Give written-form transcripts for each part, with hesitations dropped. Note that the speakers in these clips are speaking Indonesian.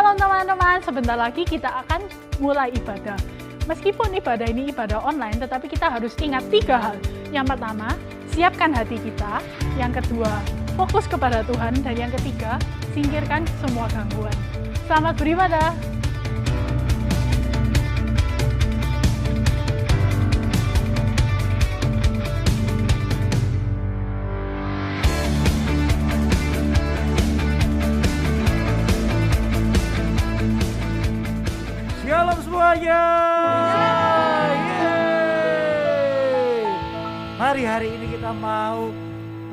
Shalom teman-teman, sebentar lagi kita akan mulai ibadah. Meskipun ibadah ini ibadah online, tetapi kita harus ingat 3 hal. Yang pertama, siapkan hati kita. Yang kedua, fokus kepada Tuhan. Dan yang ketiga, singkirkan semua gangguan. Selamat beribadah. Shalom semuanya. Mari hari ini kita mau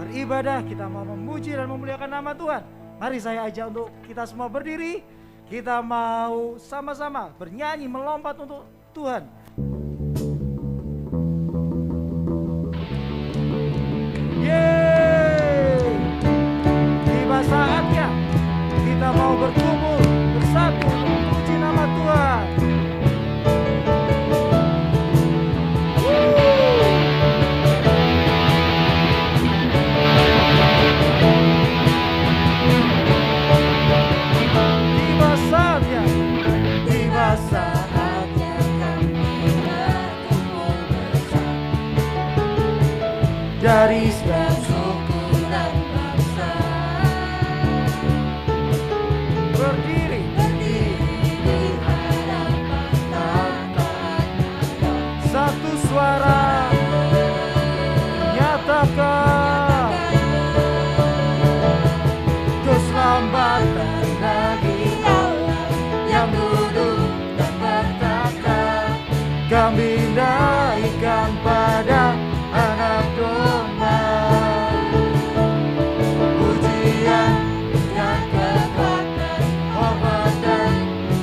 beribadah, kita mau memuji dan memuliakan nama Tuhan. Mari saya ajak untuk kita semua berdiri. Kita mau sama-sama bernyanyi, melompat untuk Tuhan. Yeay! Tiba saatnya kita mau berkumpul bersatu untuk memuji nama Tuhan. Saatnya kami berkumpul bersama Dari segala suku dan bangsa, berdiri di hadapan Tuhan, satu suara menyatakan keselamatan bagi Allah yang duduk dan bertata. kami naikkan pada anak domba. Pujian Dan kekuatan, hormat dan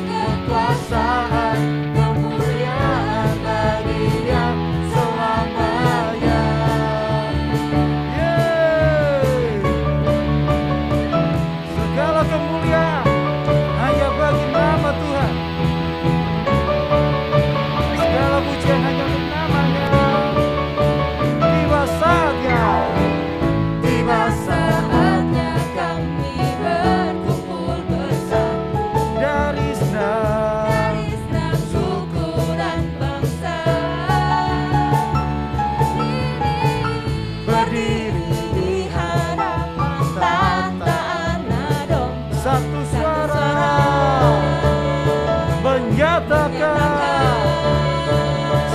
kekuasaan, kemuliaan bagi Dia selamanya. Yeay. Segala kemuliaan hanya bagi nama Tuhan. Segala pujian hanya untuk namanya. Tiba saatnya, tiba saatnya kami berkumpul bersama dari senang dari enam suku dan bangsa, berdiri di hadapan tata anak domba. satu suara menyatakan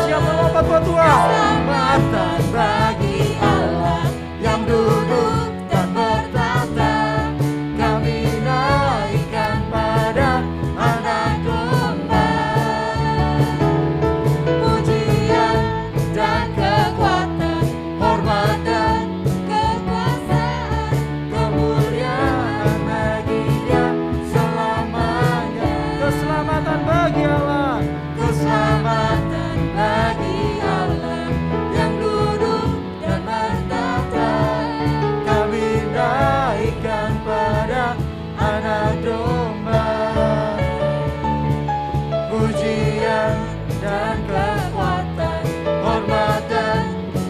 siap melompat buat Tuhan. Keselamatan bagi Allah yang duduk dan bertata. Kami naikkan pada anak domba. Pujian dan kekuatan, Hormat dan kekuasaan, kemuliaan bagi Dia selamanya. Keselamatan bagi Allah, keselamatan bagi Allah yang duduk dan bertata. kami naikkan pada anak domba. Pujian dan kekuatan, hormat dan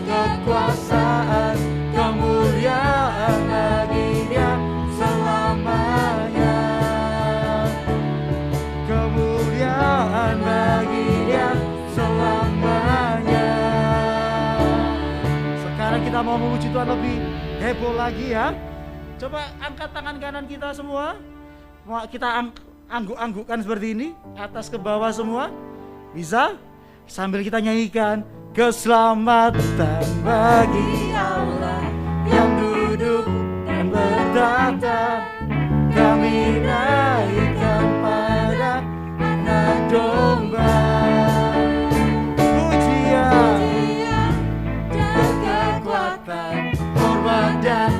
kekuasaan, kemuliaan bagi Dia selamanya. Kemuliaan bagi Dia selamanya. Sekarang kita mau memuji Tuhan lebih heboh lagi ya. Coba angkat tangan kanan kita semua. Mau kita angguk-anggukkan seperti ini, atas ke bawah semua. Bisa? Sambil kita nyanyikan keselamatan bagi Allah yang duduk dan bertata. Kami naikkan pada anak domba. Pujian dan kekuatan, hormat dan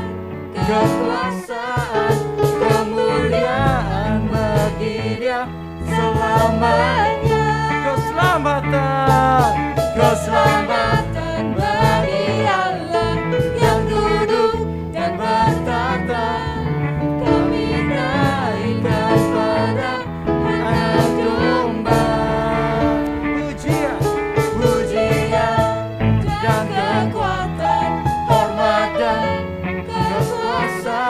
kekuasaan, kemuliaan bagi Dia selamanya. Keselamatan, keselamatan bagi Allah yang duduk dan bertata. kami naikkan pada anak domba. Pujian, pujian dan kekuatan, hormat dan kekuasaan,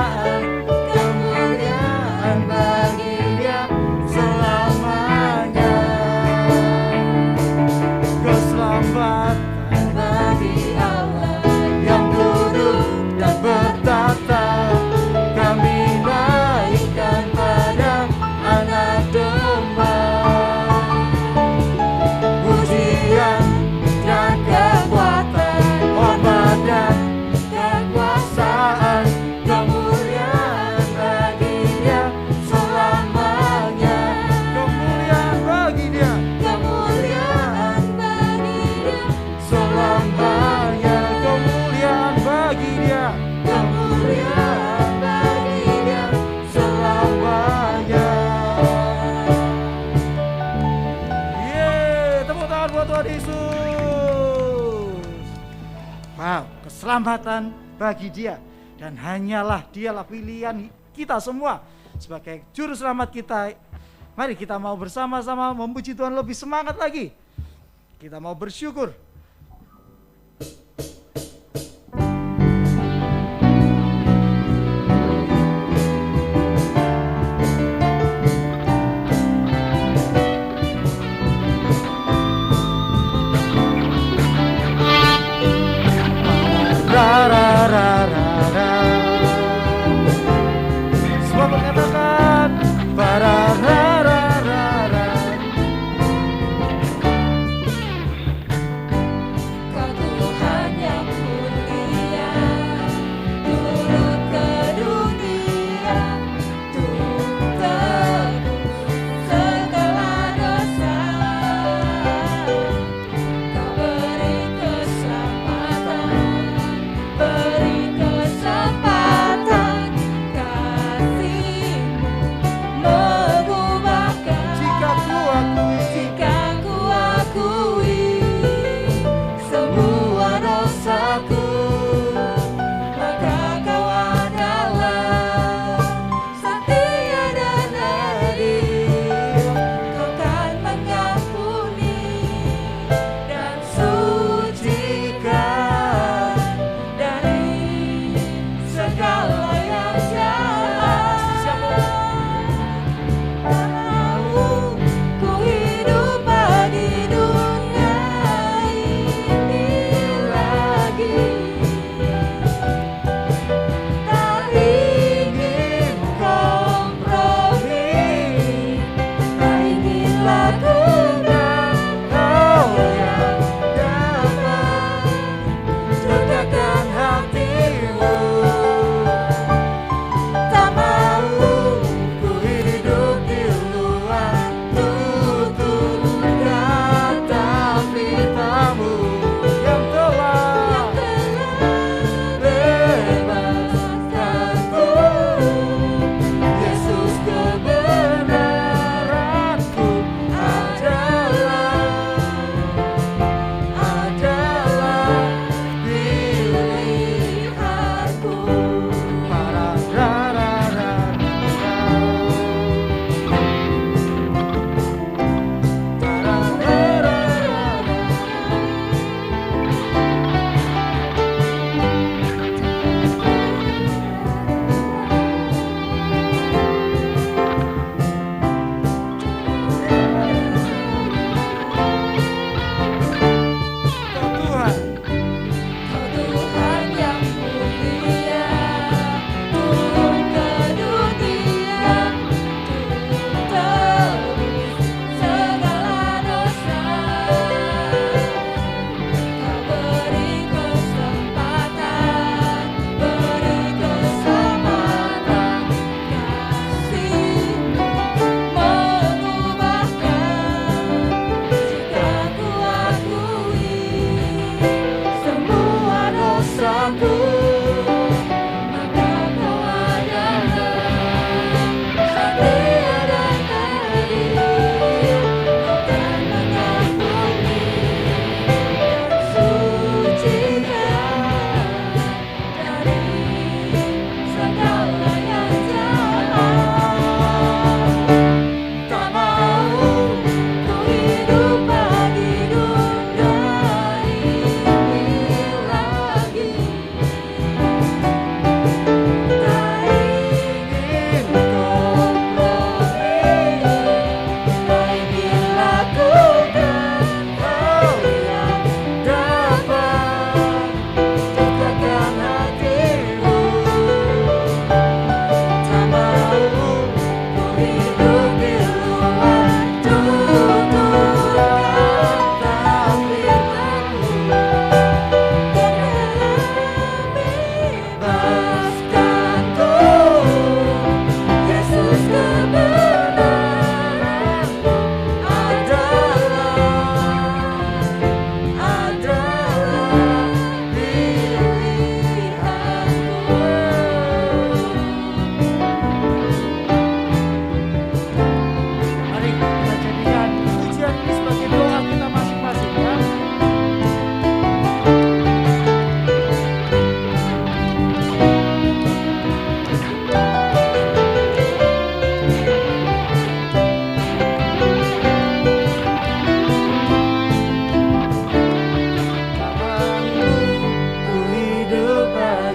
keselamatan bagi dia. Dan hanyalah dialah pilihan kita semua sebagai juru selamat kita. Mari kita mau bersama-sama memuji Tuhan lebih semangat lagi. Kita mau bersyukur. Semua mengatakan bararararara.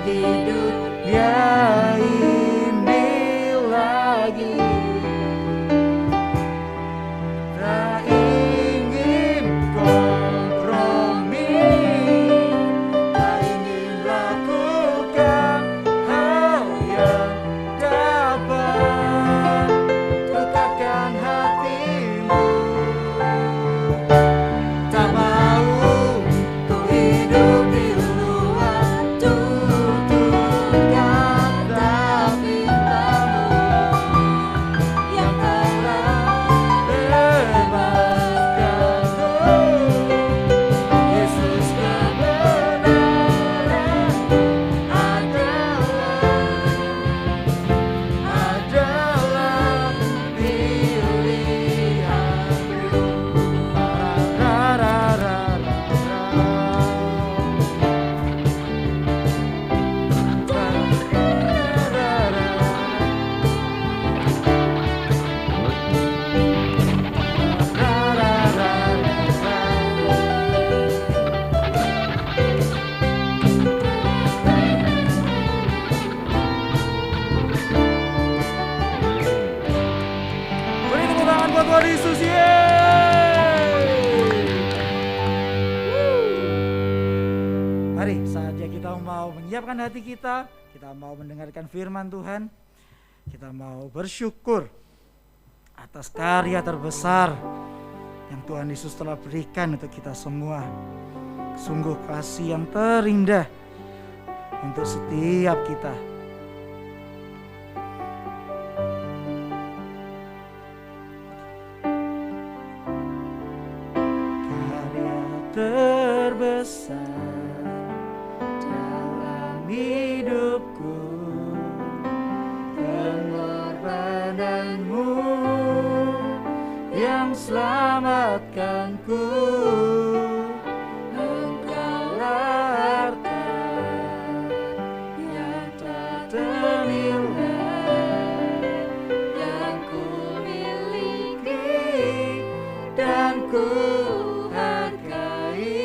di dunia ini lagi. Tak ingin kompromi, tak ingin lakukan hal yang dapat dekatkan hatimu. Tak mau ku hidup di luar tutur kata pintamu yang telah bebaskanku. Yesus, kebenaranmu adalah pilihanku. Beri tepuk tangan buat Tuhan Yesus, Mari saatnya kita mau menyiapkan hati kita mau mendengarkan firman Tuhan, kita mau bersyukur atas karya terbesar yang Tuhan Yesus telah berikan untuk kita semua. Sungguh kasih yang terindah untuk setiap kita. Karya terbesar dalam hidupku, pengorbananmu yang selamatkanku. Engkaulah harta yang tak ternilai, yang ku miliki dan ku hargai.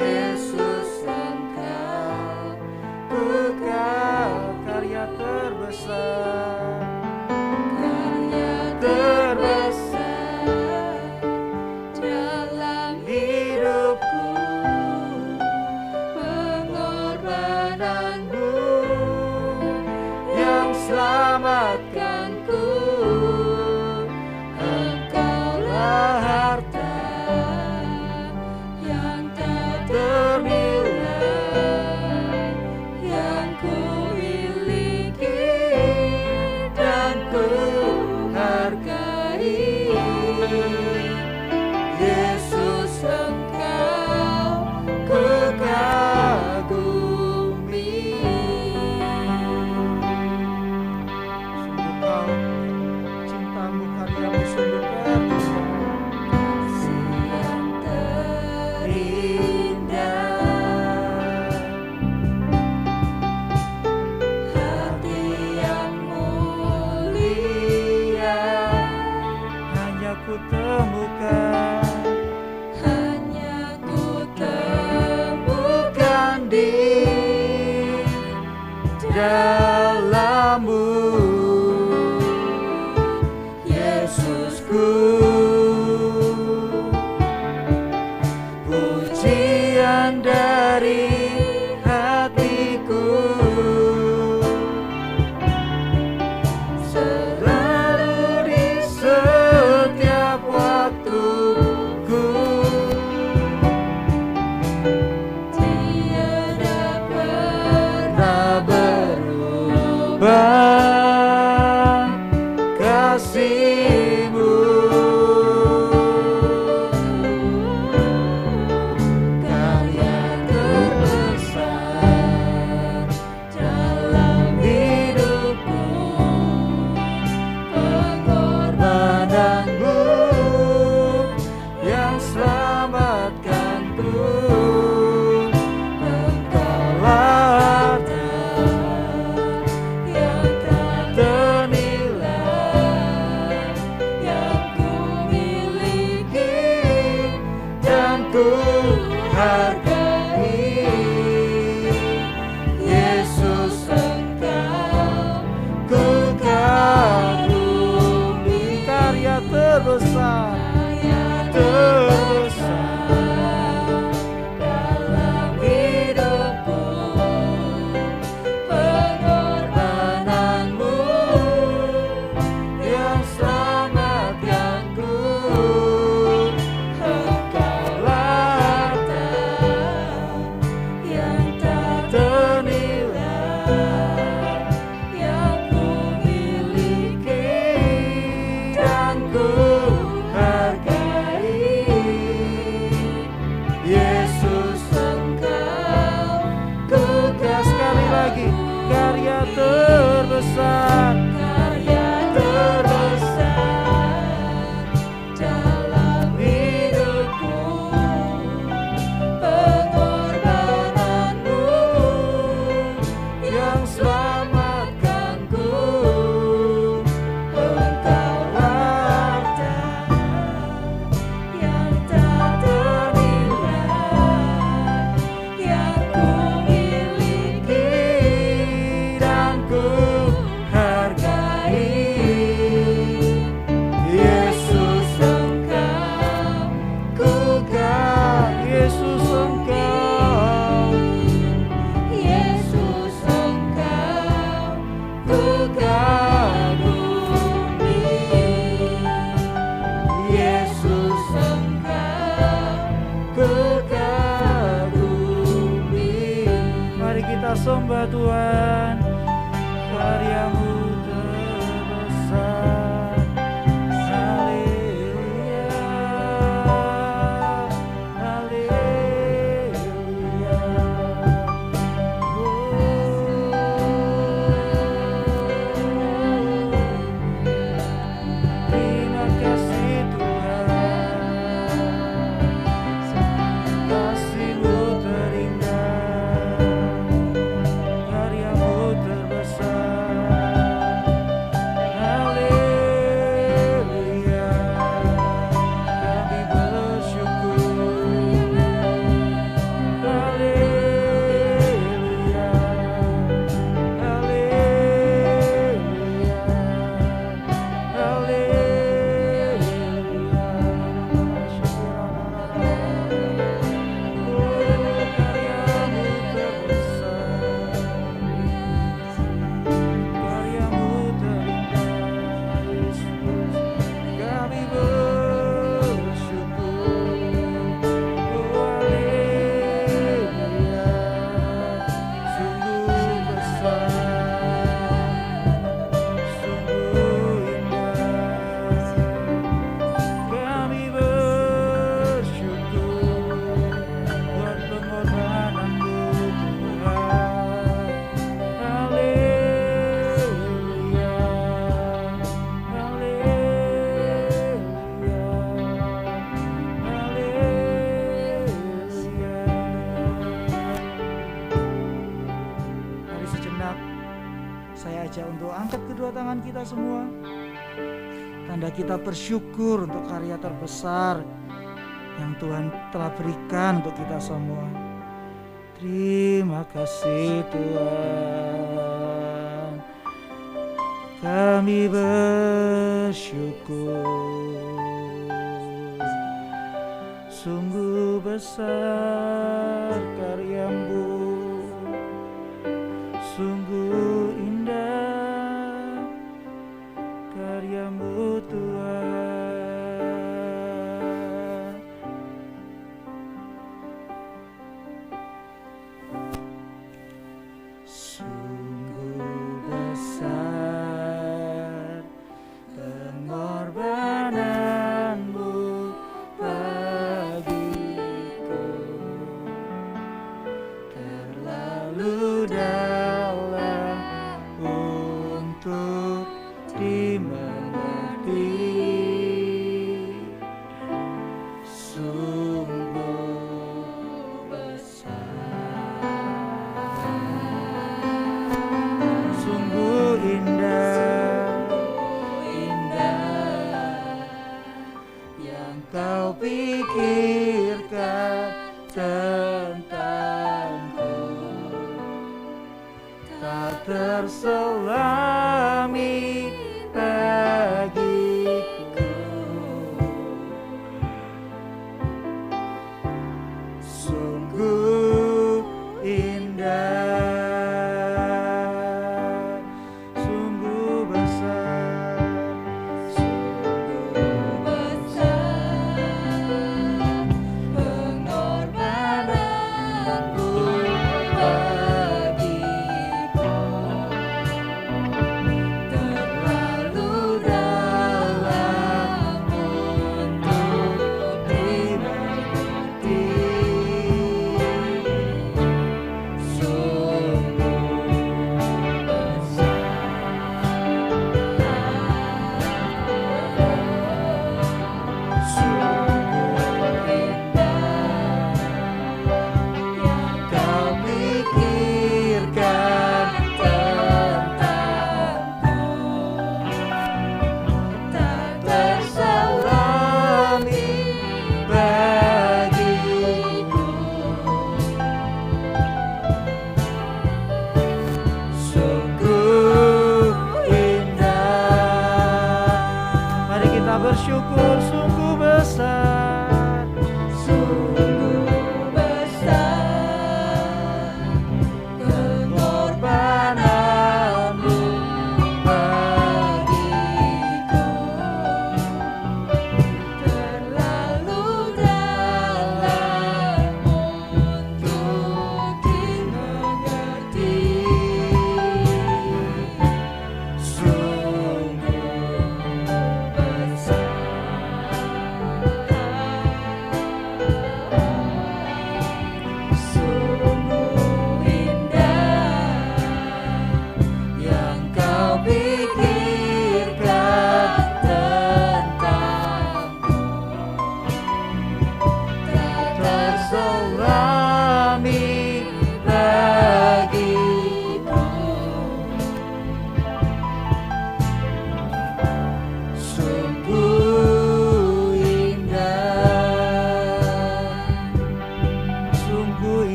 Yesus, Engkau karya terbesar, dalam hidupku, pengorbananmu yang selamatkanku. Engkaulah harta yang tak ternilai, yang ku miliki dan ku hargai. Yesus, Engkau ku kagumi. Sungguh Kau, cintamu, karyamu sungguh terbesar. Kasih yang terindah, hati yang mulia, hanya ku temukan di dalammu. Yesusku, pujian dari hatiku, selalu di setiap waktuku. Tiada pernah berubah. lagi. Karya terbesar, karya terbesar dalam hidupku, pengorbananmu yang selamatkanku. Engkau harta yang tak ternilai, yang ku miliki Dan ku hargai. Yesus Engkau ku kagum. Yesus Engkau, Yesus Engkau ku kagumi, Yesus Engkau ku kagumi. Mari kita sembah Tuhan, karyamu terbesar. Haleluya, haleluya. Terima kasih Tuhan, kasih-Mu terindah, karya-Mu terbesar. Haleluya, kami bersyukur. Haleluya, haleluya, kami bersyukur buat pengorbanan-Mu Tuhan. Haleluya, haleluya, haleluya. Mari sejenak saya ajak untuk angkat kedua tangan kita semua. Tanda kita bersyukur untuk karya terbesar yang Tuhan telah berikan untuk kita semua. Terima kasih Tuhan, kami bersyukur. Sungguh besar karya-Mu, sungguh indah karya-Mu Tuhan. Sungguh besar pengorbanan-Mu bagiku, terlalu dalam untuk dimengerti. Sungguh besar, sungguh indah, indah yang Kau pikirkan tentangku, tak terselami bagiku. Sungguh indah, sungguh besar, sungguh besar pengorbananmu bagiku, terlalu dalam untuk dimengerti.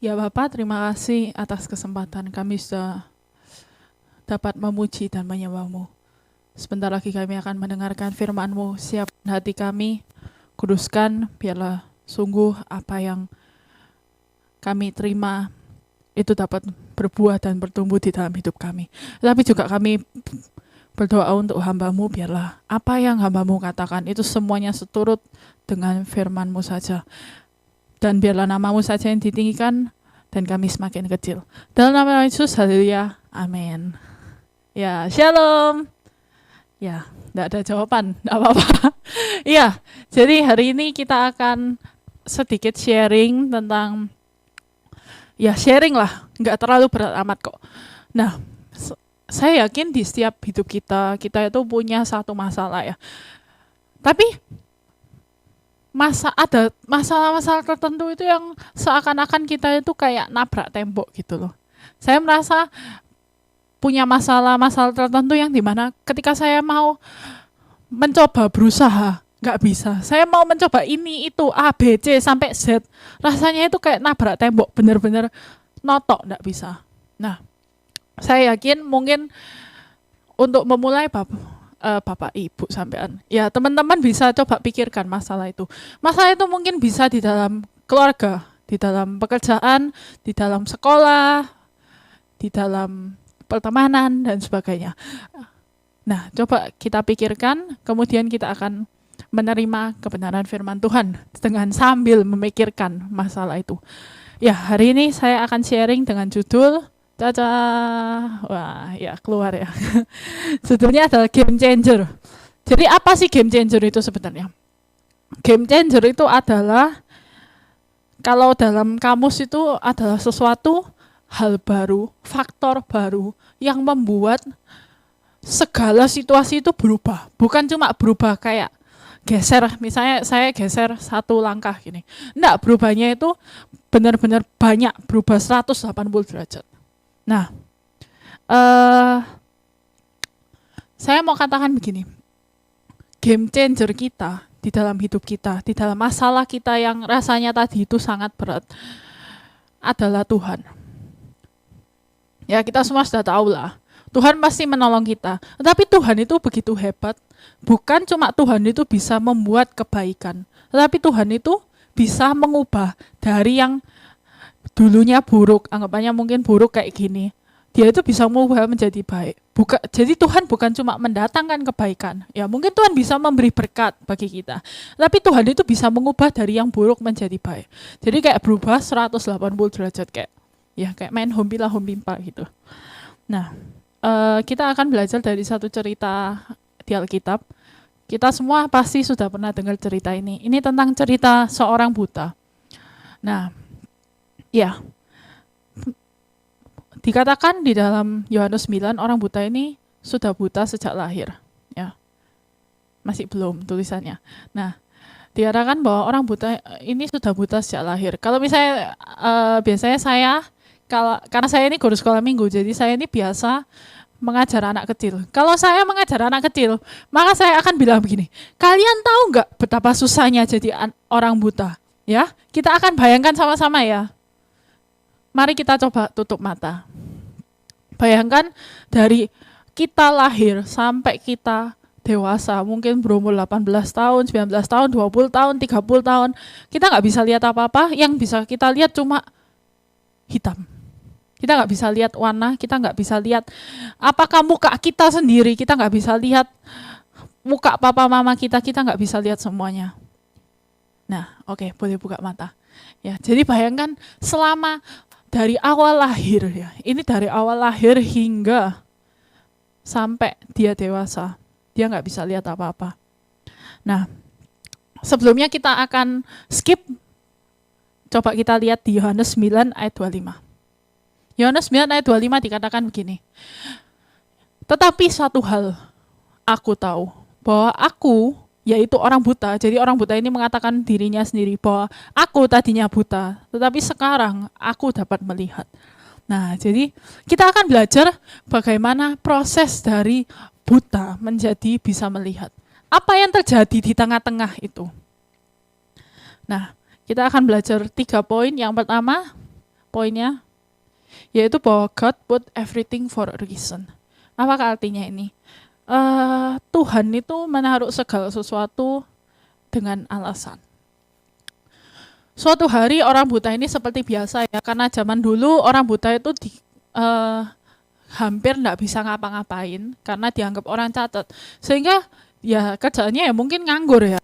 Ya Bapak, terima kasih atas kesempatan kami sudah dapat memuji dan menyembah-Mu. Sebentar lagi kami akan mendengarkan firman-Mu. Siapkan hati kami, kuduskan, biarlah sungguh apa yang kami terima itu dapat berbuah dan bertumbuh di dalam hidup kami. Tapi juga kami berdoa untuk hamba-Mu, biarlah apa yang hamba-Mu katakan itu semuanya seturut dengan firman-Mu saja. Dan biarlah nama-Mu saja yang ditinggikan dan kami semakin kecil. Dalam nama Yesus, haleluya, amin. Ya, shalom. Ya, enggak ada jawaban, enggak apa-apa. Iya, jadi hari ini kita akan sedikit sharing tentang, ya sharing lah, enggak terlalu berat amat kok. Nah, saya yakin di setiap hidup kita itu punya satu masalah ya. Tapi ada masalah-masalah tertentu itu yang seakan-akan kita itu kayak nabrak tembok gitu loh. Saya merasa punya masalah-masalah tertentu yang dimana ketika saya mau mencoba berusaha, nggak bisa. Saya mau mencoba ini, itu, A, B, C, sampai Z. Rasanya itu kayak nabrak tembok, bener-bener notok, nggak bisa. Nah, saya yakin mungkin untuk memulai Bapak Ibu sampean. Ya, teman-teman bisa coba pikirkan masalah itu. Masalah itu mungkin bisa di dalam keluarga, di dalam pekerjaan, di dalam sekolah, di dalam pertemanan dan sebagainya. Nah, coba kita pikirkan, kemudian kita akan menerima kebenaran firman Tuhan dengan sambil memikirkan masalah itu. Ya, hari ini saya akan sharing dengan judul Caca, wah ya keluar ya. Judulnya adalah game changer. Jadi apa sih game changer itu sebenarnya? Game changer itu adalah, kalau dalam kamus itu adalah sesuatu hal baru, faktor baru yang membuat segala situasi itu berubah. Bukan cuma berubah kayak geser, misalnya saya geser satu langkah gini. Enggak, berubahnya itu benar-benar banyak, berubah 180 derajat. Nah, saya mau katakan begini, game changer kita di dalam hidup kita, di dalam masalah kita yang rasanya tadi itu sangat berat, adalah Tuhan. Ya, kita semua sudah tahu lah, Tuhan pasti menolong kita. Tetapi Tuhan itu begitu hebat, bukan cuma Tuhan itu bisa membuat kebaikan, tetapi Tuhan itu bisa mengubah dari yang dulunya buruk, anggapannya mungkin buruk kayak gini, dia itu bisa mengubah menjadi baik. Jadi Tuhan bukan cuma mendatangkan kebaikan, ya mungkin Tuhan bisa memberi berkat bagi kita, tapi Tuhan itu bisa mengubah dari yang buruk menjadi baik. Jadi kayak berubah 180 derajat, kayak main hompilah hompimpa gitu. Nah, kita akan belajar dari satu cerita di Alkitab. Kita semua pasti sudah pernah dengar cerita ini. Ini tentang cerita seorang buta. Nah, ya, dikatakan di dalam Yohanes 9, orang buta ini sudah buta sejak lahir. Ya, masih belum tulisannya. Nah, dikatakan bahwa orang buta ini sudah buta sejak lahir. Kalau misalnya, biasanya karena saya ini guru sekolah minggu, jadi saya ini biasa mengajar anak kecil. Kalau saya mengajar anak kecil, maka saya akan bilang begini, kalian tahu nggak betapa susahnya jadi orang buta? Ya, kita akan bayangkan sama-sama ya. Mari kita coba tutup mata. Bayangkan dari kita lahir sampai kita dewasa, mungkin berumur 18 tahun, 19 tahun, 20 tahun, 30 tahun, kita nggak bisa lihat apa-apa, yang bisa kita lihat cuma hitam. Kita nggak bisa lihat warna, kita nggak bisa lihat apakah muka kita sendiri, kita nggak bisa lihat muka papa mama kita nggak bisa lihat semuanya. Nah, oke, boleh buka mata. Ya, jadi bayangkan selama dari awal lahir ya, ini dari awal lahir hingga sampai dia dewasa, dia nggak bisa lihat apa-apa. Nah, sebelumnya kita akan skip, coba kita lihat di Yohanes 9 ayat 25. Yohanes 9 ayat 25 dikatakan begini, tetapi satu hal aku tahu, bahwa aku, yaitu orang buta, jadi orang buta ini mengatakan dirinya sendiri bahwa aku tadinya buta, tetapi sekarang aku dapat melihat. Nah, jadi kita akan belajar bagaimana proses dari buta menjadi bisa melihat. Apa yang terjadi di tengah-tengah itu? Nah, kita akan belajar 3 poin. Yang pertama, poinnya yaitu bahwa God put everything for a reason. Apakah artinya ini? Tuhan itu menaruh segala sesuatu dengan alasan. Suatu hari orang buta ini seperti biasa ya, karena zaman dulu orang buta itu hampir tidak bisa ngapa-ngapain karena dianggap orang catat. Sehingga ya kerjaannya ya mungkin nganggur ya.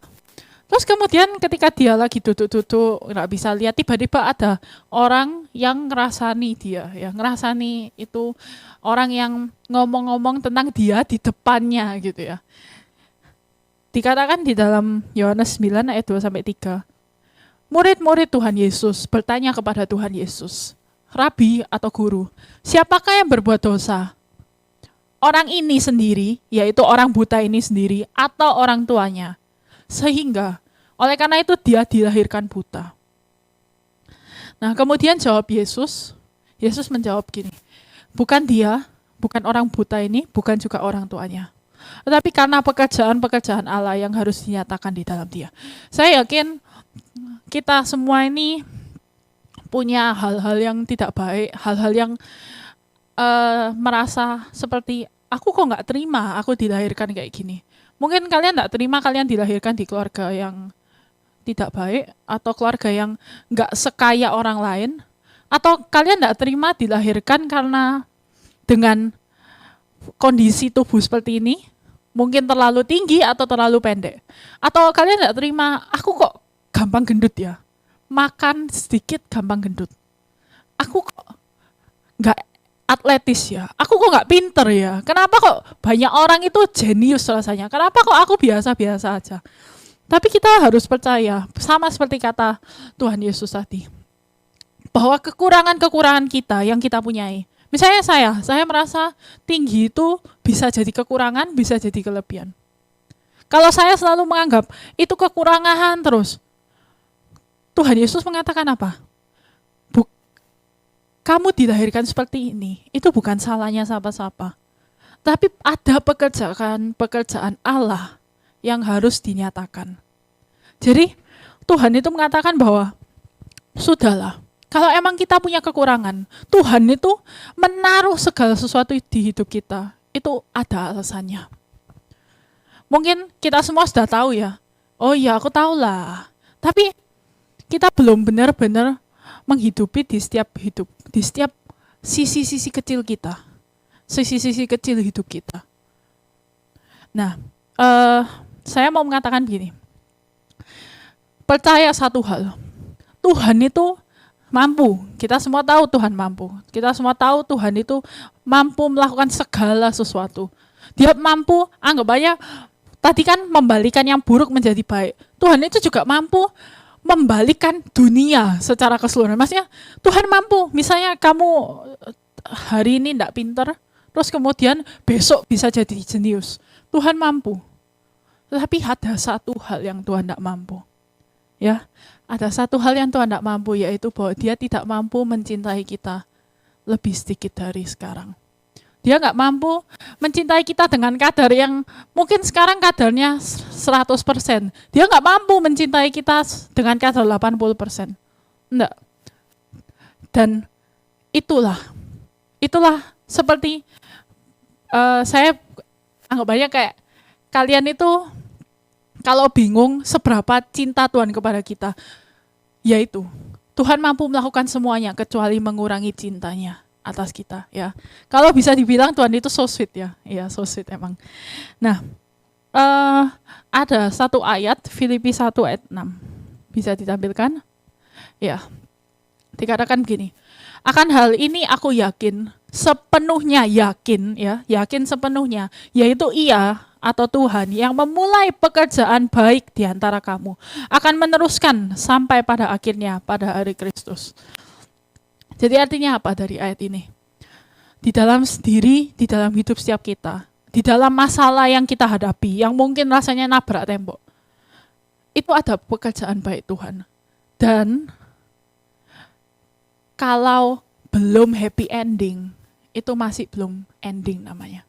Terus kemudian ketika dia lagi duduk-duduk nggak bisa lihat, tiba-tiba ada orang yang ngerasani dia, ya ngerasani itu orang yang ngomong-ngomong tentang dia di depannya gitu ya. Dikatakan di dalam Yohanes 9 ayat 2-3, murid-murid Tuhan Yesus bertanya kepada Tuhan Yesus, Rabi atau Guru, siapakah yang berbuat dosa? Orang ini sendiri, yaitu orang buta ini sendiri, atau orang tuanya? Sehingga, oleh karena itu dia dilahirkan buta. Nah, kemudian jawab Yesus menjawab gini, bukan dia, bukan orang buta ini, bukan juga orang tuanya. Tetapi karena pekerjaan-pekerjaan Allah yang harus dinyatakan di dalam dia. Saya yakin kita semua ini punya hal-hal yang tidak baik, hal-hal yang merasa seperti, aku kok nggak terima aku dilahirkan kayak gini. Mungkin kalian nggak terima kalian dilahirkan di keluarga yang tidak baik, atau keluarga yang nggak sekaya orang lain, atau kalian nggak terima dilahirkan karena dengan kondisi tubuh seperti ini, mungkin terlalu tinggi atau terlalu pendek. Atau kalian nggak terima, aku kok gampang gendut ya, makan sedikit gampang gendut. Aku kok nggak atletis ya, aku kok nggak pinter ya, kenapa kok banyak orang itu jenius rasanya, kenapa kok aku biasa-biasa aja. Tapi kita harus percaya, sama seperti kata Tuhan Yesus tadi, bahwa kekurangan-kekurangan kita yang kita punyai, misalnya saya merasa tinggi itu bisa jadi kekurangan, bisa jadi kelebihan. Kalau saya selalu menganggap itu kekurangan terus, Tuhan Yesus mengatakan apa? Kamu dilahirkan seperti ini, itu bukan salahnya siapa-siapa. Tapi ada pekerjaan Allah yang harus dinyatakan. Jadi Tuhan itu mengatakan bahwa sudahlah, kalau emang kita punya kekurangan, Tuhan itu menaruh segala sesuatu di hidup kita, itu ada alasannya. Mungkin kita semua sudah tahu ya, oh iya aku tahu lah, tapi kita belum benar-benar menghidupi di setiap sisi-sisi kecil kita, sisi-sisi kecil hidup kita. Nah, saya mau mengatakan gini, percaya satu hal, Tuhan itu mampu, kita semua tahu Tuhan mampu, kita semua tahu Tuhan itu mampu melakukan segala sesuatu. Dia mampu, anggap aja tadi kan membalikan yang buruk menjadi baik, Tuhan itu juga mampu membalikan dunia secara keseluruhan. Maksudnya Tuhan mampu, misalnya kamu hari ini tidak pinter, terus kemudian besok bisa jadi jenius. Tuhan mampu. Tetapi ada satu hal yang Tuhan tidak mampu. Ya, ada satu hal yang Tuhan tidak mampu, yaitu bahwa Dia tidak mampu mencintai kita lebih sedikit dari sekarang. Dia nggak mampu mencintai kita dengan kadar yang mungkin sekarang kadarnya 100%. Dia nggak mampu mencintai kita dengan kadar 80%. Enggak. Dan itulah seperti saya anggap aja kayak kalian itu kalau bingung seberapa cinta Tuhan kepada kita, yaitu Tuhan mampu melakukan semuanya kecuali mengurangi cintanya atas kita, ya. Kalau bisa dibilang Tuhan itu so sweet ya, ya so sweet emang. Nah, ada satu ayat Filipi 1 ayat 6, bisa ditampilkan? Ya, dikatakan begini, akan hal ini aku yakin, sepenuhnya yakin, ya, yakin sepenuhnya, yaitu Ia atau Tuhan yang memulai pekerjaan baik di antara kamu akan meneruskan sampai pada akhirnya pada hari Kristus. Jadi artinya apa dari ayat ini? Di dalam hidup setiap kita, di dalam masalah yang kita hadapi, yang mungkin rasanya nabrak tembok, itu ada pekerjaan baik Tuhan. Dan kalau belum happy ending, itu masih belum ending namanya.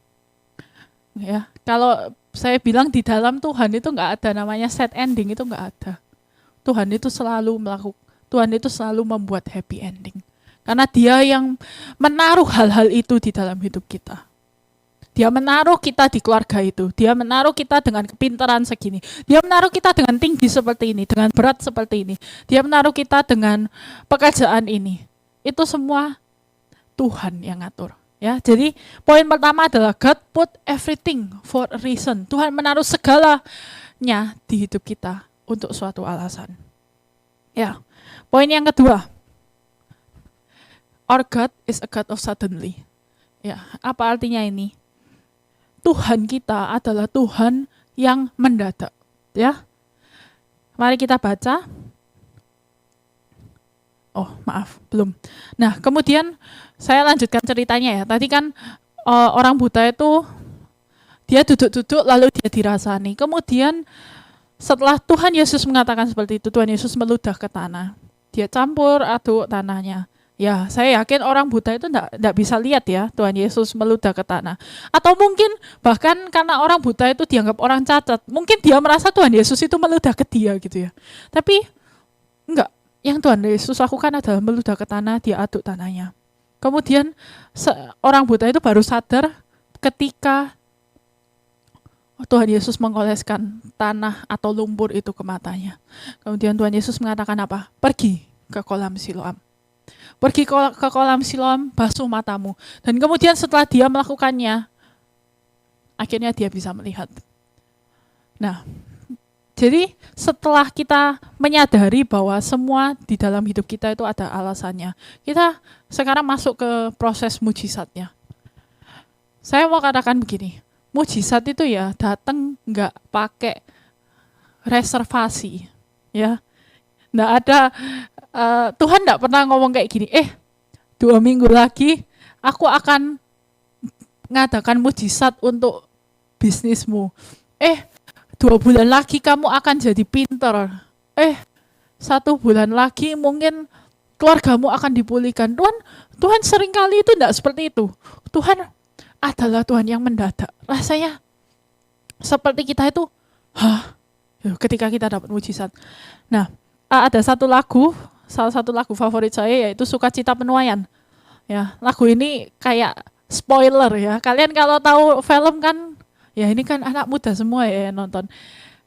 Ya, kalau saya bilang di dalam Tuhan itu nggak ada namanya sad ending, itu nggak ada. Tuhan itu selalu membuat happy ending. Karena Dia yang menaruh hal-hal itu di dalam hidup kita. Dia menaruh kita di keluarga itu. Dia menaruh kita dengan kepintaran segini. Dia menaruh kita dengan tinggi seperti ini, dengan berat seperti ini. Dia menaruh kita dengan pekerjaan ini. Itu semua Tuhan yang ngatur. Ya, jadi poin pertama adalah God put everything for a reason. Tuhan menaruh segalanya di hidup kita untuk suatu alasan. Ya, poin yang kedua, our God is a God of suddenly. Ya, apa artinya ini? Tuhan kita adalah Tuhan yang mendadak. Ya, mari kita baca. Oh, maaf, belum. Nah, kemudian saya lanjutkan ceritanya ya. Tadi kan orang buta itu dia duduk-duduk lalu dia dirasani. Kemudian setelah Tuhan Yesus mengatakan seperti itu, Tuhan Yesus meludah ke tanah. Dia campur aduk tanahnya. Ya, saya yakin orang buta itu enggak bisa lihat ya Tuhan Yesus meludah ke tanah. Atau mungkin bahkan karena orang buta itu dianggap orang cacat, mungkin dia merasa Tuhan Yesus itu meludah ke dia gitu ya. Tapi enggak. Yang Tuhan Yesus lakukan adalah meludah ke tanah, dia aduk tanahnya. Kemudian orang buta itu baru sadar ketika Tuhan Yesus mengoleskan tanah atau lumpur itu ke matanya. Kemudian Tuhan Yesus mengatakan apa? Pergi ke kolam Siloam. Pergi ke kolam Siloam, basuh matamu. Dan kemudian setelah dia melakukannya, akhirnya dia bisa melihat. Nah, jadi setelah kita menyadari bahwa semua di dalam hidup kita itu ada alasannya, kita sekarang masuk ke proses mujizatnya. Saya mau katakan begini, mujizat itu ya datang nggak pakai reservasi, ya. Nggak ada, Tuhan nggak pernah ngomong kayak gini, 2 minggu lagi aku akan ngadakan mujizat untuk bisnismu. 2 bulan lagi kamu akan jadi pinter. 1 bulan lagi mungkin keluargamu akan dipulihkan. Tuhan seringkali itu tidak seperti itu. Tuhan adalah Tuhan yang mendadak. Rasanya seperti kita itu, ketika kita dapat mujizat. Nah, ada salah satu lagu favorit saya yaitu Sukacita Penuaian. Ya, lagu ini kayak spoiler ya. Kalian kalau tahu film kan, ya ini kan anak muda semua ya nonton.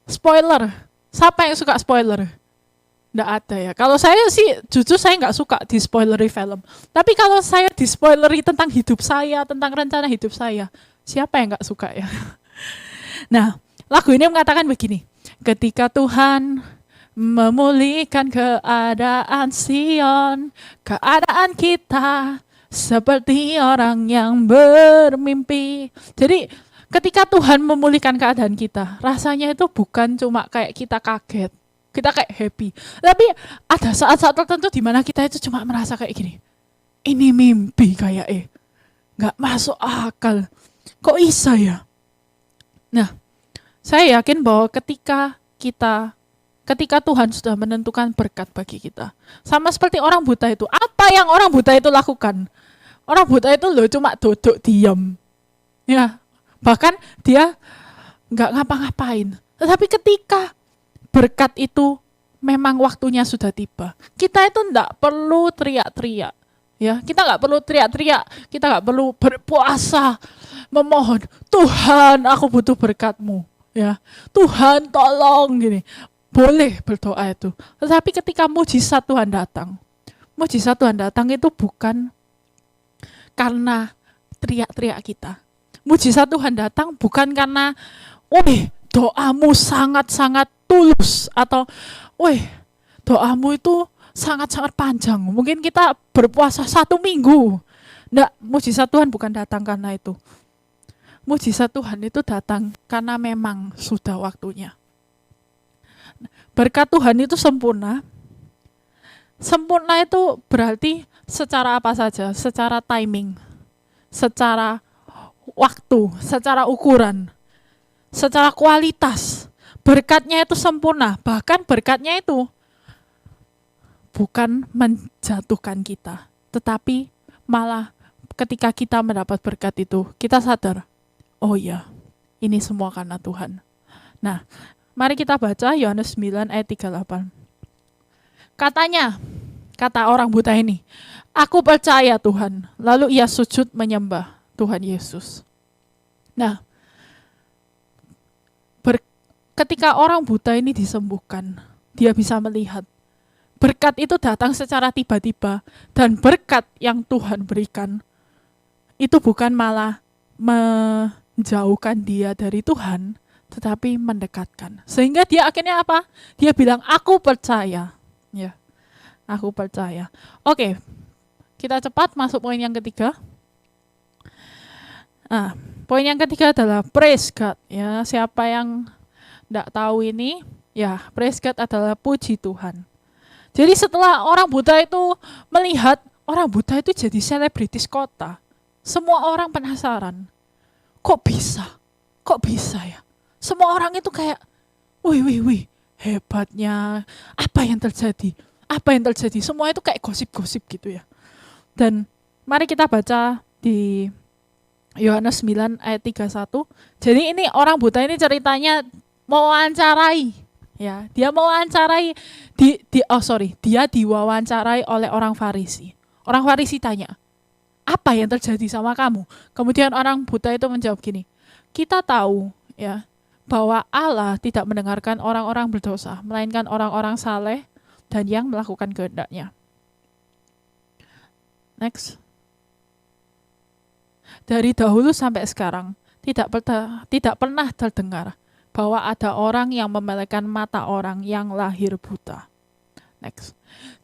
Spoiler, siapa yang suka spoiler? Nggak ada ya. Kalau saya sih jujur saya nggak suka di spoileri film. Tapi kalau saya di spoileri tentang hidup saya, tentang rencana hidup saya, siapa yang nggak suka ya? Nah, lagu ini mengatakan begini. Ketika Tuhan memulihkan keadaan Sion, keadaan kita seperti orang yang bermimpi. Jadi ketika Tuhan memulihkan keadaan kita, rasanya itu bukan cuma kayak kita kaget, kita kayak happy. Tapi ada saat-saat tertentu di mana kita itu cuma merasa kayak gini, ini mimpi kayak nggak masuk akal. Kok bisa ya? Nah, saya yakin bahwa ketika Tuhan sudah menentukan berkat bagi kita, sama seperti orang buta itu, apa yang orang buta itu lakukan? Orang buta itu loh cuma duduk diam, ya. Bahkan dia nggak ngapa-ngapain. Tetapi ketika berkat itu memang waktunya sudah tiba, kita itu nggak perlu teriak-teriak. Ya, kita nggak perlu teriak-teriak, kita nggak perlu berpuasa, memohon, Tuhan aku butuh berkat-Mu. Ya, Tuhan tolong gini. Boleh berdoa itu. Tetapi ketika mujizat Tuhan datang itu bukan karena teriak-teriak kita. Mujizat Tuhan datang bukan karena, doamu sangat-sangat tulus, atau, doamu itu sangat-sangat panjang. Mungkin kita berpuasa 1 minggu. Nggak, mujizat Tuhan bukan datang karena itu. Mujizat Tuhan itu datang karena memang sudah waktunya. Berkat Tuhan itu sempurna. Sempurna itu berarti secara apa saja, secara timing, secara waktu, secara ukuran, secara kualitas. Berkatnya itu sempurna, bahkan berkatnya itu bukan menjatuhkan kita, tetapi malah ketika kita mendapat berkat itu, kita sadar, oh ya, ini semua karena Tuhan. Nah, mari kita baca Yohanes 9 ayat 38. Katanya, kata orang buta ini, aku percaya Tuhan. Lalu ia sujud menyembah Tuhan Yesus. Nah, ketika orang buta ini disembuhkan, dia bisa melihat. Berkat itu datang secara tiba-tiba, dan berkat yang Tuhan berikan, itu bukan malah menjauhkan dia dari Tuhan, tetapi mendekatkan. Sehingga dia akhirnya apa? Dia bilang, aku percaya. Ya, aku percaya. Oke, kita cepat masuk poin yang ketiga. Nah, poin yang ketiga adalah praise God. Ya, siapa yang tidak tahu ini, ya praise God adalah puji Tuhan. Jadi setelah orang buta itu melihat, orang buta itu jadi selebritis kota. Semua orang penasaran, kok bisa? Kok bisa ya? Semua orang itu kayak, wih, hebatnya, apa yang terjadi? Apa yang terjadi? Semua itu kayak gosip-gosip gitu ya. Dan mari kita baca di Yohanes 9 ayat 31. Jadi ini orang buta ini ceritanya mewawancarai, ya, dia mewawancarai dia diwawancarai oleh orang Farisi. Orang Farisi tanya, apa yang terjadi sama kamu? Kemudian orang buta itu menjawab gini, kita tahu ya bahwa Allah tidak mendengarkan orang-orang berdosa, melainkan orang-orang saleh dan yang melakukan kehendak-Nya. Next. Dari dahulu sampai sekarang tidak pernah terdengar bahwa ada orang yang memelekkan mata orang yang lahir buta. Next.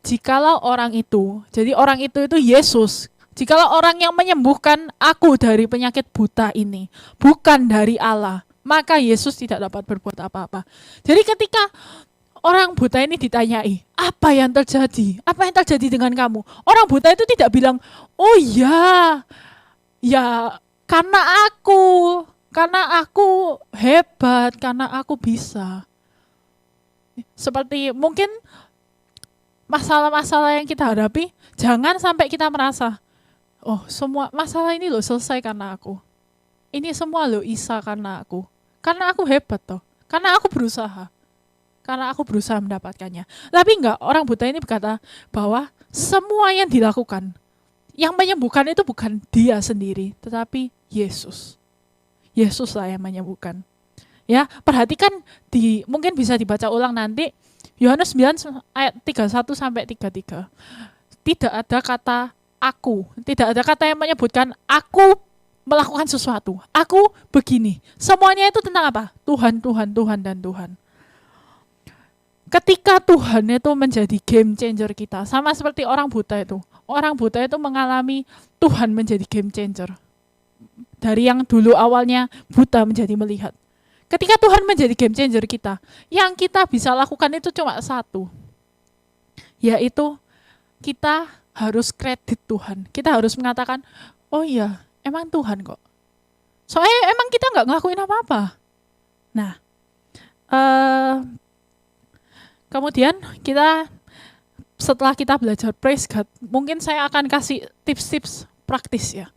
Jikalau orang itu, jadi orang itu Yesus. Jikalau orang yang menyembuhkan aku dari penyakit buta ini bukan dari Allah, maka Yesus tidak dapat berbuat apa-apa. Jadi ketika orang buta ini ditanyai, apa yang terjadi? Apa yang terjadi dengan kamu? Orang buta itu tidak bilang, oh ya karena aku hebat, karena aku bisa. Seperti mungkin masalah-masalah yang kita hadapi, jangan sampai kita merasa, oh semua masalah ini loh selesai karena aku. Ini semua loh bisa karena aku. Karena aku hebat toh. Karena aku berusaha. Karena aku berusaha mendapatkannya. Tapi enggak, orang buta ini berkata bahwa semua yang dilakukan, yang menyembuhkan itu bukan dia sendiri, tetapi Yesus. Yesuslah yang menyembuhkan. Ya, perhatikan mungkin bisa dibaca ulang nanti Yohanes 9 ayat 31 sampai 33. Tidak ada kata aku, tidak ada kata yang menyebutkan aku melakukan sesuatu. Aku begini. Semuanya itu tentang apa? Tuhan, Tuhan, Tuhan dan Tuhan. Ketika Tuhan itu menjadi game changer kita, sama seperti orang buta itu. Orang buta itu mengalami Tuhan menjadi game changer. Dari yang dulu awalnya buta menjadi melihat. Ketika Tuhan menjadi game changer kita, yang kita bisa lakukan itu cuma satu. Yaitu kita harus kredit Tuhan. Kita harus mengatakan, oh iya, emang Tuhan kok. Soalnya emang kita nggak ngelakuin apa-apa. Nah, kemudian setelah kita belajar praise God, mungkin saya akan kasih tips-tips praktis ya.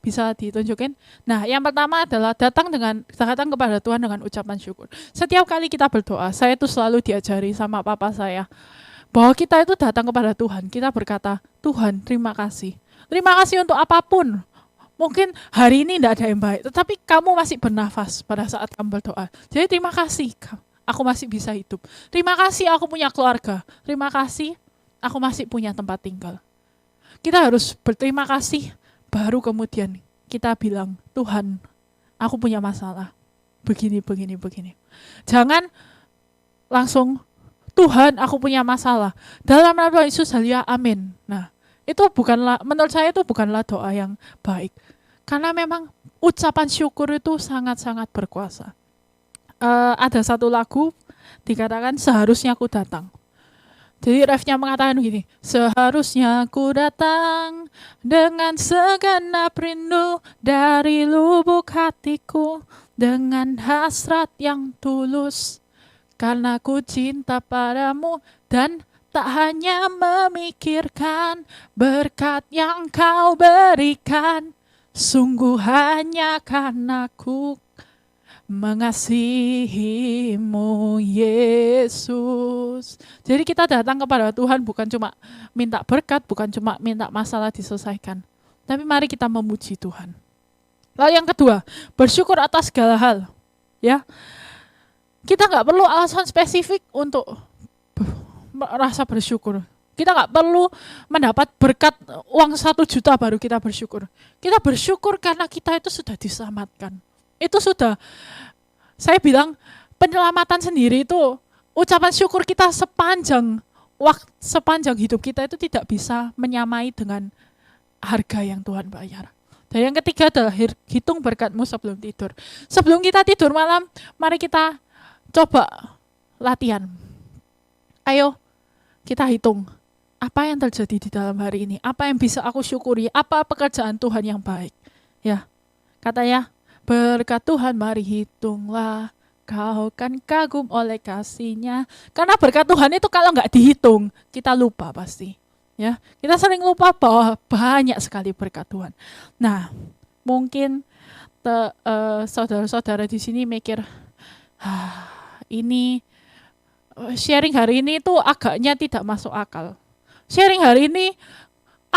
Bisa ditunjukin. Nah, yang pertama adalah datang kepada Tuhan dengan ucapan syukur. Setiap kali kita berdoa, saya itu selalu diajari sama papa saya bahwa kita itu datang kepada Tuhan. Kita berkata, Tuhan, terima kasih. Terima kasih untuk apapun. Mungkin hari ini tidak ada yang baik, tetapi kamu masih bernafas pada saat kamu berdoa. Jadi terima kasih, aku masih bisa hidup. Terima kasih aku punya keluarga. Terima kasih aku masih punya tempat tinggal. Kita harus berterima kasih. Baru kemudian kita bilang, Tuhan, aku punya masalah. Begini. Jangan langsung, Tuhan, aku punya masalah. Dalam nama Tuhan Yesus, haleluya, amin. Nah, menurut saya itu bukanlah doa yang baik. Karena memang ucapan syukur itu sangat-sangat berkuasa. Ada satu lagu dikatakan, seharusnya aku datang. Jadi refnya mengatakan begini, seharusnya ku datang dengan segenap rindu dari lubuk hatiku, dengan hasrat yang tulus, karena ku cinta padamu dan tak hanya memikirkan berkat yang kau berikan, sungguh hanya karena ku mengasihimu Yesus. Jadi kita datang kepada Tuhan bukan cuma minta berkat, bukan cuma minta masalah diselesaikan, tapi mari kita memuji Tuhan. Lalu yang kedua, bersyukur atas segala hal. Ya, kita nggak perlu alasan spesifik untuk merasa bersyukur. Kita nggak perlu mendapat berkat uang 1 juta baru kita bersyukur. Kita bersyukur karena kita itu sudah diselamatkan. Itu sudah, saya bilang penyelamatan sendiri itu ucapan syukur kita sepanjang hidup kita itu tidak bisa menyamai dengan harga yang Tuhan bayar. Dan yang ketiga adalah hitung berkatmu sebelum tidur. Sebelum kita tidur malam, mari kita coba latihan. Ayo kita hitung apa yang terjadi di dalam hari ini, apa yang bisa aku syukuri, apa pekerjaan Tuhan yang baik. Ya, katanya berkat Tuhan mari hitunglah, kau kan kagum oleh kasih-Nya. Karena berkat Tuhan itu kalau nggak dihitung, kita lupa pasti. Ya, kita sering lupa bahwa banyak sekali berkat Tuhan. Nah, mungkin saudara-saudara di sini mikir, ini sharing hari ini itu agaknya tidak masuk akal. Sharing hari ini,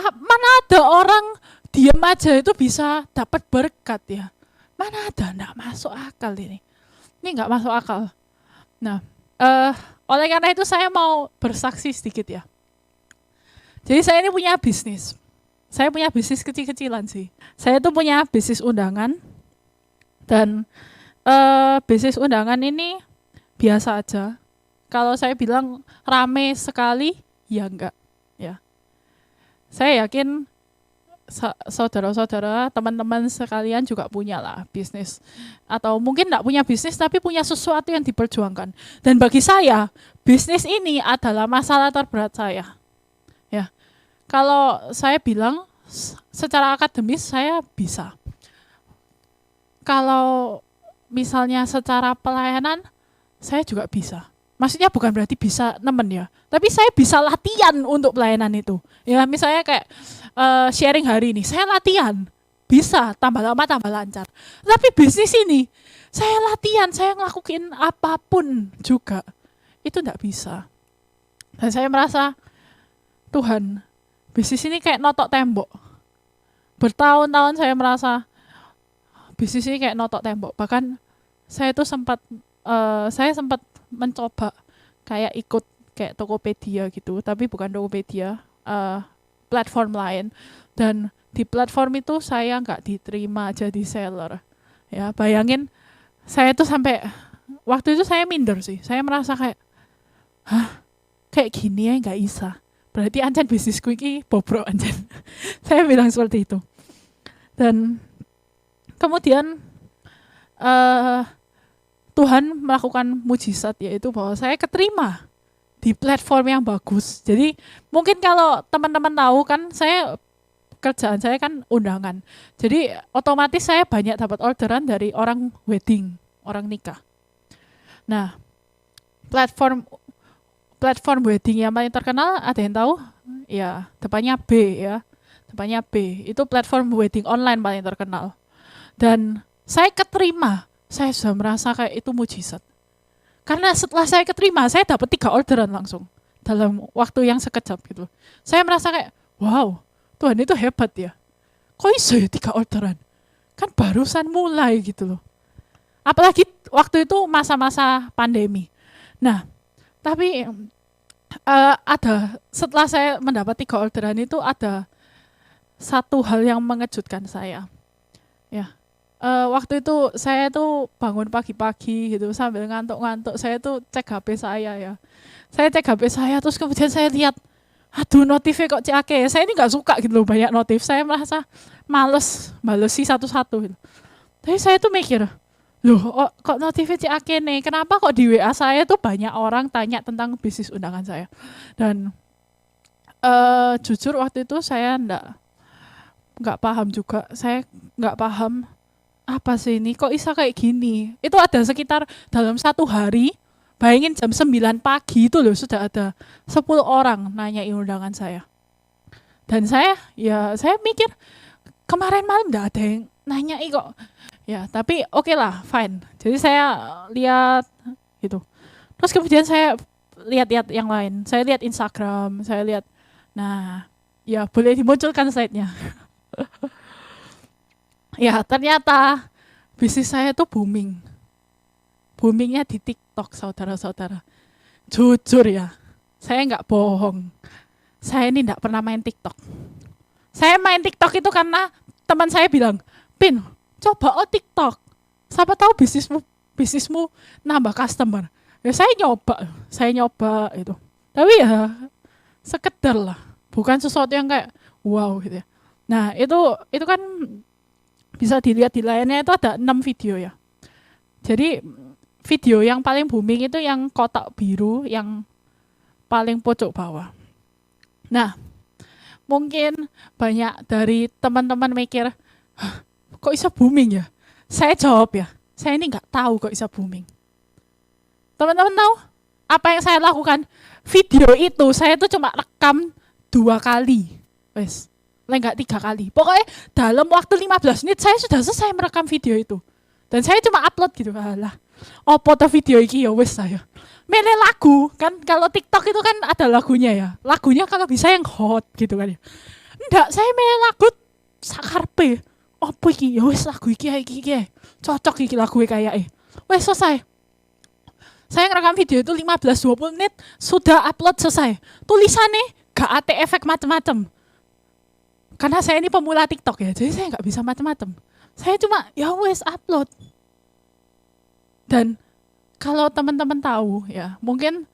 mana ada orang diam aja itu bisa dapat berkat ya. Mana ada, enggak masuk akal ini. Ini enggak masuk akal. Nah, oleh karena itu saya mau bersaksi sedikit ya. Jadi saya ini punya bisnis. Saya punya bisnis kecil-kecilan sih. Saya tuh punya bisnis undangan. Dan bisnis undangan ini biasa aja. Kalau saya bilang rame sekali, ya enggak. Ya. Saya yakin saudara-saudara, teman-teman sekalian juga punya lah bisnis. Atau mungkin enggak punya bisnis tapi punya sesuatu yang diperjuangkan. Dan bagi saya, bisnis ini adalah masalah terberat saya. Ya. Kalau saya bilang secara akademis saya bisa. Kalau misalnya secara pelayanan saya juga bisa. Maksudnya bukan berarti bisa nemen ya, tapi saya bisa latihan untuk pelayanan itu. Ya misalnya kayak sharing hari ini, saya latihan, bisa tambah lama tambah lancar. Tapi bisnis ini, saya latihan, saya ngelakuin apapun juga, itu enggak bisa. Dan saya merasa, Tuhan, bisnis ini kayak notok tembok. Bertahun-tahun saya merasa, bisnis ini kayak notok tembok. Bahkan saya sempat mencoba kayak ikut kayak Tokopedia gitu, tapi bukan Tokopedia, platform lain. Dan di platform itu saya nggak diterima jadi seller. Ya bayangin, saya tuh sampai waktu itu saya minder sih. Saya merasa kayak, kayak gini ya nggak bisa. Berarti ancen bisnisku ini bobrok ancen. Saya bilang seperti itu. Dan kemudian Tuhan melakukan mujizat, yaitu bahwa saya keterima di platform yang bagus. Jadi mungkin kalau teman-teman tahu kan, kerjaan saya kan undangan. Jadi otomatis saya banyak dapat orderan dari orang wedding, orang nikah. Nah, platform wedding yang paling terkenal ada yang tahu? Ya, depannya B ya. Depannya B. Itu platform wedding online paling terkenal. Dan saya keterima. Saya sudah merasa kayak itu mujizat. Karena setelah saya keterima, saya dapat 3 orderan langsung. Dalam waktu yang sekejap gitu. Saya merasa kayak, wow, Tuhan itu hebat ya. Kok bisa ya 3 orderan? Kan barusan mulai gitu loh. Apalagi waktu itu masa-masa pandemi. Nah, tapi setelah saya mendapat 3 orderan itu ada satu hal yang mengejutkan saya. Ya. Waktu itu saya tuh bangun pagi-pagi gitu sambil ngantuk-ngantuk, saya tuh cek HP saya ya. Saya cek HP saya terus kemudian saya lihat, aduh notifnya kok ciake. Saya ini nggak suka gitu loh banyak notif. Saya merasa males balesi satu-satu gitu. Tapi saya tuh mikir, loh kok notifnya ciake nih? Kenapa kok di WA saya tuh banyak orang tanya tentang bisnis undangan saya? Dan jujur waktu itu saya nggak paham juga. Saya nggak paham apa sih ini, kok bisa kayak gini. Itu ada sekitar dalam 1 hari Bayangin jam 9 pagi itu loh sudah ada 10 orang nanyain undangan saya. Dan saya mikir kemarin malam enggak ada yang nanyai kok. Ya, tapi oke lah, fine. Jadi saya lihat itu. Terus kemudian saya lihat-lihat yang lain. Saya lihat Instagram, saya lihat. Nah, ya boleh dimunculkan slide-nya. Ya, ternyata bisnis saya tuh booming. Boomingnya di TikTok, saudara-saudara. Jujur ya, saya nggak bohong. Saya ini nggak pernah main TikTok. Saya main TikTok itu karena teman saya bilang, Pin, coba TikTok. Siapa tahu bisnismu nambah customer. Ya saya nyoba itu. Tapi ya sekedar lah, bukan sesuatu yang kayak wow gitu ya. Nah itu kan bisa dilihat di layarnya itu ada 6 video ya. Jadi video yang paling booming itu yang kotak biru yang paling pojok bawah. Nah mungkin banyak dari teman-teman mikir, kok bisa booming ya? Saya jawab ya, saya ini nggak tahu kok bisa booming. Teman-teman tahu apa yang saya lakukan? Video itu saya tuh cuma rekam 2 kali, wes, enggak 3 kali. Pokoknya dalam waktu 15 menit saya sudah selesai merekam video itu. Dan saya cuma upload gitu, lah. Foto video iki ya wes saya. Milih lagu kan, kalau TikTok itu kan ada lagunya ya. Lagunya kalau bisa yang hot gitu kan ya. Enggak, saya milih lagu sakarpe. Apa iki? Ya wes lagu iki cocok iki lagu kayak wes selesai. Saya ngerekam video itu 15-20 menit, sudah upload selesai. Tulisannya gak ada efek macam-macam. Karena saya ini pemula TikTok ya, jadi saya gak bisa macam-macam. Saya cuma ya wes upload. Dan kalau teman-teman tahu ya, mungkin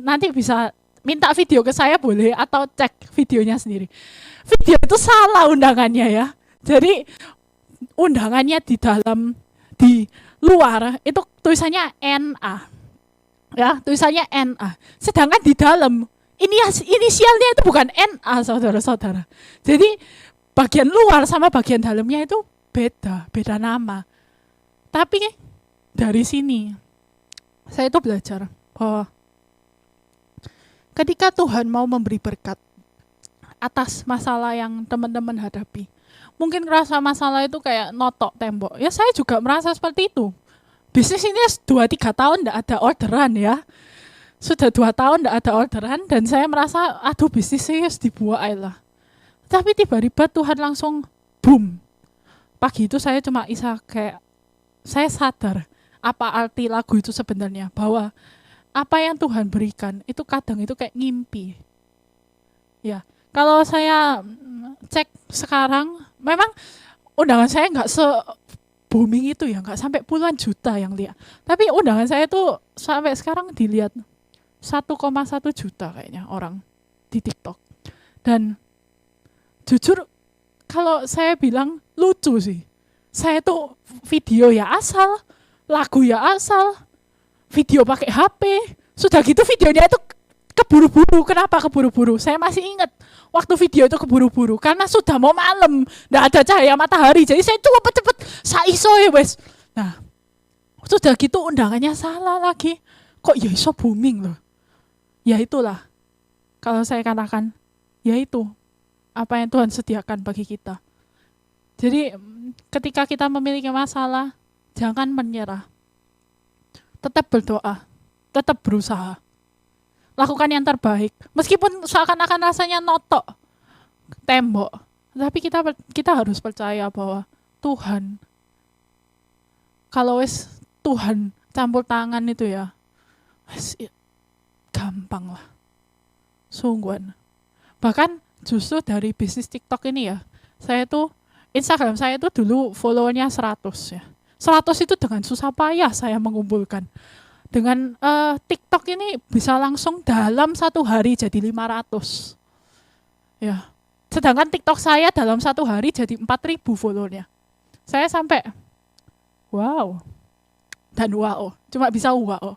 nanti bisa minta video ke saya boleh atau cek videonya sendiri. Video itu salah undangannya ya. Jadi undangannya di luar itu tulisannya NA. Ya, tulisannya NA. Sedangkan di dalam inisialnya itu bukan NA, saudara-saudara. Jadi bagian luar sama bagian dalamnya itu beda nama. Tapi dari sini saya itu belajar bahwa ketika Tuhan mau memberi berkat atas masalah yang teman-teman hadapi, mungkin ngerasa masalah itu kayak notok tembok. Ya saya juga merasa seperti itu. Bisnis ini 2-3 tahun tidak ada orderan ya. Sudah 2 tahun tidak ada orderan dan saya merasa aduh bisnisnya harus dibuat lah. Tapi tiba-tiba Tuhan langsung boom. Pagi itu saya cuma kayak saya sadar apa arti lagu itu sebenarnya, bahwa apa yang Tuhan berikan itu kadang itu kayak ngimpi. Ya, kalau saya cek sekarang memang undangan saya nggak booming itu ya, nggak sampai puluhan juta yang lihat. Tapi undangan saya tuh sampai sekarang dilihat 1,1 juta kayaknya orang di TikTok. Dan jujur kalau saya bilang lucu sih. Saya tuh video ya asal, lagu ya asal, video pakai HP. Sudah gitu videonya itu keburu-buru. Kenapa keburu-buru? Saya masih ingat waktu video itu keburu-buru karena sudah mau malam, nggak ada cahaya matahari. Jadi saya cepet-cepet saiso ya wes. Nah, sudah gitu undangannya salah lagi. Kok ya iso booming loh. Ya itulah. Kalau saya katakan, ya itu apa yang Tuhan sediakan bagi kita. Jadi ketika kita memiliki masalah, jangan menyerah. Tetap berdoa, tetap berusaha. Lakukan yang terbaik. Meskipun seakan-akan rasanya notok tembok, tapi kita harus percaya bahwa Tuhan, kalau wes Tuhan campur tangan itu ya, wes gampang lah. Sungguhan. Bahkan justru dari bisnis TikTok ini ya, saya tuh Instagram saya itu dulu followernya 100 ya. 100 itu dengan susah payah saya mengumpulkan. Dengan TikTok ini bisa langsung dalam 1 hari jadi 500. Ya. Sedangkan TikTok saya dalam 1 hari jadi 4.000 followernya. Saya sampai wow. Dan wow, cuma bisa wow.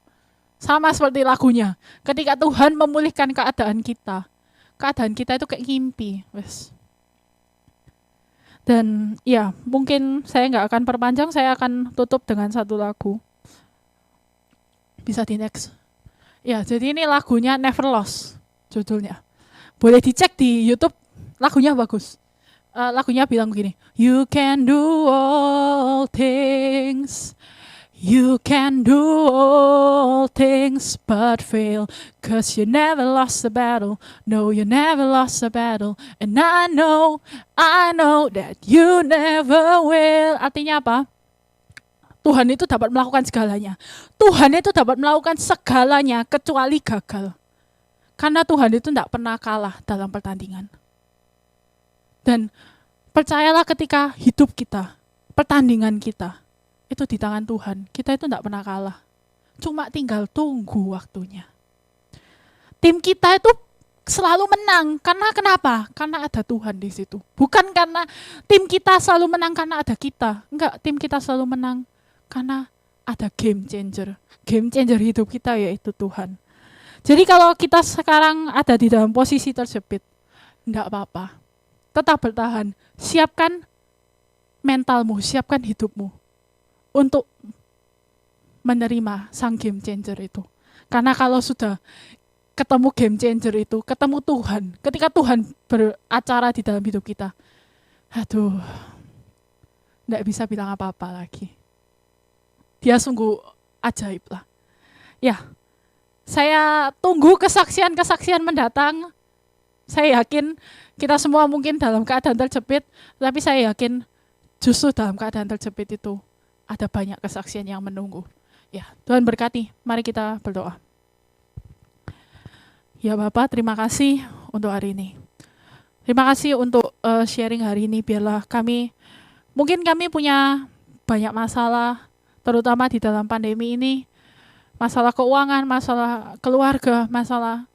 Sama seperti lagunya. Ketika Tuhan memulihkan keadaan kita itu kayak ngimpi, wes. Dan ya, mungkin saya nggak akan perpanjang, saya akan tutup dengan satu lagu. Bisa di next. Ya, jadi ini lagunya Never Lost judulnya. Boleh dicek di YouTube, lagunya bagus. Lagunya bilang begini, You can do all things, you can do all things but fail, 'cause you never lost a battle, no you never lost a battle, and I know that you never will. Artinya apa? Tuhan itu dapat melakukan segalanya. Tuhan itu dapat melakukan segalanya kecuali gagal. Karena Tuhan itu tidak pernah kalah dalam pertandingan. Dan percayalah ketika hidup kita, pertandingan kita, itu di tangan Tuhan. Kita itu tidak pernah kalah. Cuma tinggal tunggu waktunya. Tim kita itu selalu menang. Karena kenapa? Karena ada Tuhan di situ. Bukan karena tim kita selalu menang karena ada kita. Enggak, tim kita selalu menang karena ada game changer. Game changer hidup kita yaitu Tuhan. Jadi kalau kita sekarang ada di dalam posisi terjepit, enggak apa-apa. Tetap bertahan. Siapkan mentalmu, siapkan hidupmu untuk menerima sang game changer itu. Karena kalau sudah ketemu game changer itu, ketemu Tuhan, ketika Tuhan beracara di dalam hidup kita, aduh, enggak bisa bilang apa-apa lagi. Dia sungguh ajaib lah. Ya, saya tunggu kesaksian-kesaksian mendatang. Saya yakin kita semua mungkin dalam keadaan terjepit, tapi saya yakin justru dalam keadaan terjepit itu ada banyak kesaksian yang menunggu. Ya, Tuhan berkati. Mari kita berdoa. Ya Bapak, terima kasih untuk hari ini. Terima kasih untuk sharing hari ini. Biarlah mungkin kami punya banyak masalah, terutama di dalam pandemi ini. Masalah keuangan, masalah keluarga, masalah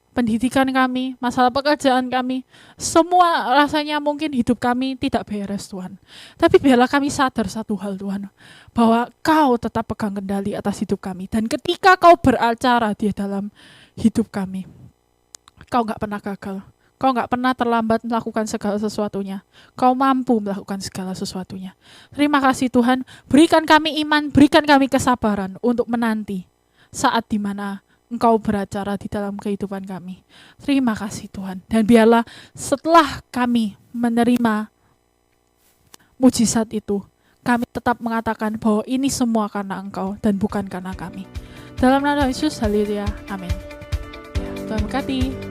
pendidikan kami, masalah pekerjaan kami, semua rasanya mungkin hidup kami tidak beres Tuhan. Tapi biarlah kami sadar satu hal Tuhan, bahwa Kau tetap pegang kendali atas hidup kami. Dan ketika Kau beracara di dalam hidup kami, Kau gak pernah gagal. Kau gak pernah terlambat melakukan segala sesuatunya. Kau mampu melakukan segala sesuatunya. Terima kasih Tuhan, berikan kami iman, berikan kami kesabaran untuk menanti saat dimana Engkau beracara di dalam kehidupan kami. Terima kasih Tuhan. Dan biarlah setelah kami menerima mujizat itu, kami tetap mengatakan bahwa ini semua karena Engkau dan bukan karena kami. Dalam nama Yesus, haleluya, amin. Ya, Tuhan berkati.